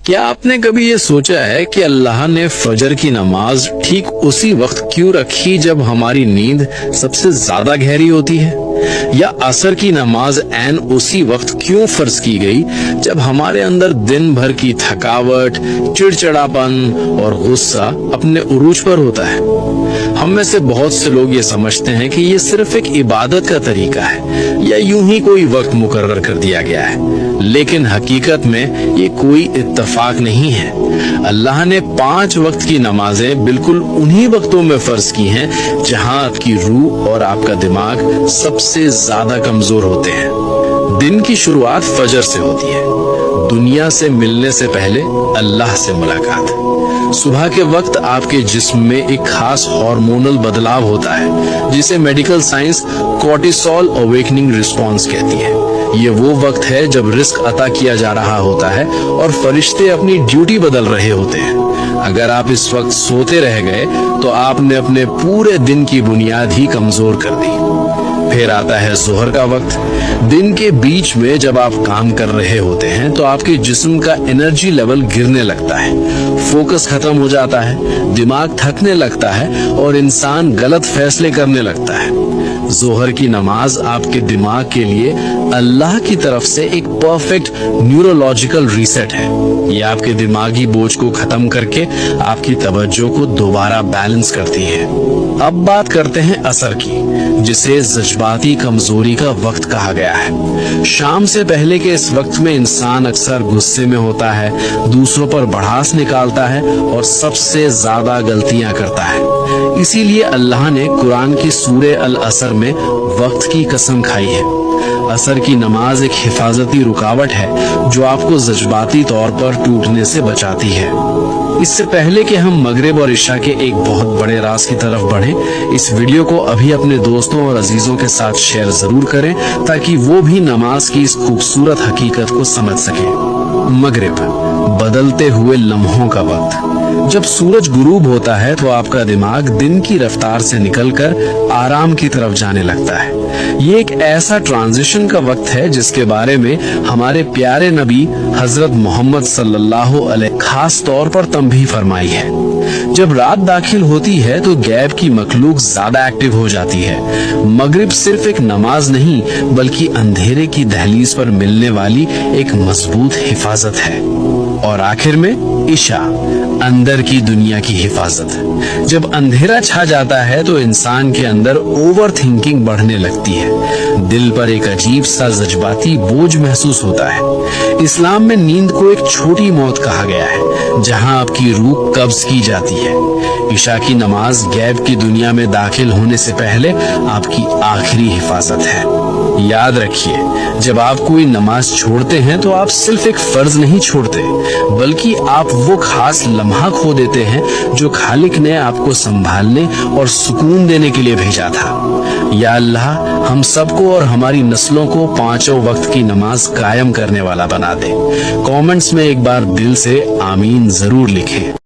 کیا آپ نے کبھی یہ سوچا ہے کہ اللہ نے فجر کی نماز ٹھیک اسی وقت کیوں رکھی جب ہماری نیند سب سے زیادہ گہری ہوتی ہے؟ یا عصر کی نماز عین اسی وقت کیوں فرض کی گئی جب ہمارے اندر دن بھر کی تھکاوٹ، چڑچڑاپن اور غصہ اپنے عروج پر ہوتا ہے؟ ہم میں سے بہت سے لوگ یہ سمجھتے ہیں کہ یہ صرف ایک عبادت کا طریقہ ہے یا یوں ہی کوئی وقت مقرر کر دیا گیا ہے، لیکن حقیقت میں یہ کوئی اتفاق نہیں ہے۔ اللہ نے 5 وقت کی نمازیں بالکل انہی وقتوں میں فرض کی ہیں جہاں آپ کی روح اور آپ کا دماغ سب سے زیادہ کمزور ہوتے ہیں۔ دن کی شروعات فجر سے ہوتی ہے، دنیا سے ملنے سے پہلے اللہ سے ملاقات۔ صبح کے وقت آپ کے جسم میں ایک خاص ہارمونل بدلاؤ ہوتا ہے جسے medical science cortisol awakening response کہتی ہے۔ یہ وہ وقت ہے جب رزق عطا کیا جا رہا ہوتا ہے اور فرشتے اپنی ڈیوٹی بدل رہے ہوتے ہیں۔ اگر آپ اس وقت سوتے رہ گئے تو آپ نے اپنے پورے دن کی بنیاد ہی کمزور کر دی۔ پھر آتا ہے ظہر کا وقت۔ دن کے بیچ میں جب آپ کام کر رہے ہوتے ہیں تو آپ کے جسم کا انرجی لیول گرنے لگتا ہے، فوکس ختم ہو جاتا ہے، دماغ تھکنے لگتا ہے اور انسان غلط فیصلے کرنے لگتا ہے۔ ظہر کی نماز آپ کے دماغ کے لیے اللہ کی طرف سے ایک پرفیکٹ نیورولوجیکل ریسیٹ ہے۔ یہ آپ کے دماغی بوجھ کو ختم کر کے آپ کی توجہ کو دوبارہ بیلنس کرتی ہے۔ اب بات کرتے ہیں عصر کی، جسے جذباتی کمزوری کا وقت کہا گیا ہے۔ شام سے پہلے کے اس وقت میں انسان اکثر غصے میں ہوتا ہے، دوسروں پر بڑھاس نکالتا ہے اور سب سے زیادہ غلطیاں کرتا ہے۔ اسی لیے اللہ نے قرآن کی سورہ العصر میں وقت کی قسم کھائی ہے۔ عصر کی نماز ایک حفاظتی رکاوٹ ہے جو آپ کو جذباتی طور پر ٹوٹنے سے بچاتی ہے۔ اس سے پہلے کہ ہم مغرب اور عشاء کے ایک بہت بڑے راز کی طرف بڑھیں، اس ویڈیو کو ابھی اپنے دوستوں اور عزیزوں کے ساتھ شیئر ضرور کریں تاکہ وہ بھی نماز کی اس خوبصورت حقیقت کو سمجھ سکیں۔ مغرب، بدلتے ہوئے لمحوں کا وقت۔ جب سورج غروب ہوتا ہے تو آپ کا دماغ دن کی رفتار سے نکل کر آرام کی طرف جانے لگتا ہے۔ یہ ایک ایسا ٹرانزیشن کا وقت ہے جس کے بارے میں ہمارے پیارے نبی حضرت محمد صلی اللہ علیہ خاص طور پر تنبیہ فرمائی ہے۔ جب رات داخل ہوتی ہے تو غیب کی مخلوق زیادہ ایکٹیو ہو جاتی ہے۔ مغرب صرف ایک نماز نہیں بلکہ اندھیرے کی دہلیز پر ملنے والی ایک مضبوط حفاظت ہے۔ اور آخر میں عشاء، اندر کی دنیا کی حفاظت۔ جب اندھیرا چھا جاتا ہے تو انسان کے اندر اوور تھنکنگ بڑھنے لگتی ہے، دل پر ایک عجیب سا جذباتی بوجھ محسوس ہوتا ہے۔ اسلام میں نیند کو ایک چھوٹی موت کہا گیا ہے جہاں آپ کی روح قبض کی جاتی ہے۔ عشاء کی نماز غیب کی دنیا میں داخل ہونے سے پہلے آپ کی آخری حفاظت ہے۔ یاد رکھیے، جب آپ کوئی نماز چھوڑتے ہیں تو آپ صرف ایک فرض نہیں چھوڑتے بلکہ آپ وہ خاص لمحہ کھو دیتے ہیں جو خالق نے آپ کو سنبھالنے اور سکون دینے کے لیے بھیجا تھا۔ یا اللہ ہم سب کو اور ہماری نسلوں کو 5 وقت کی نماز قائم کرنے والا بنا دے۔ کامنٹس میں ایک بار دل سے آمین ضرور لکھیں۔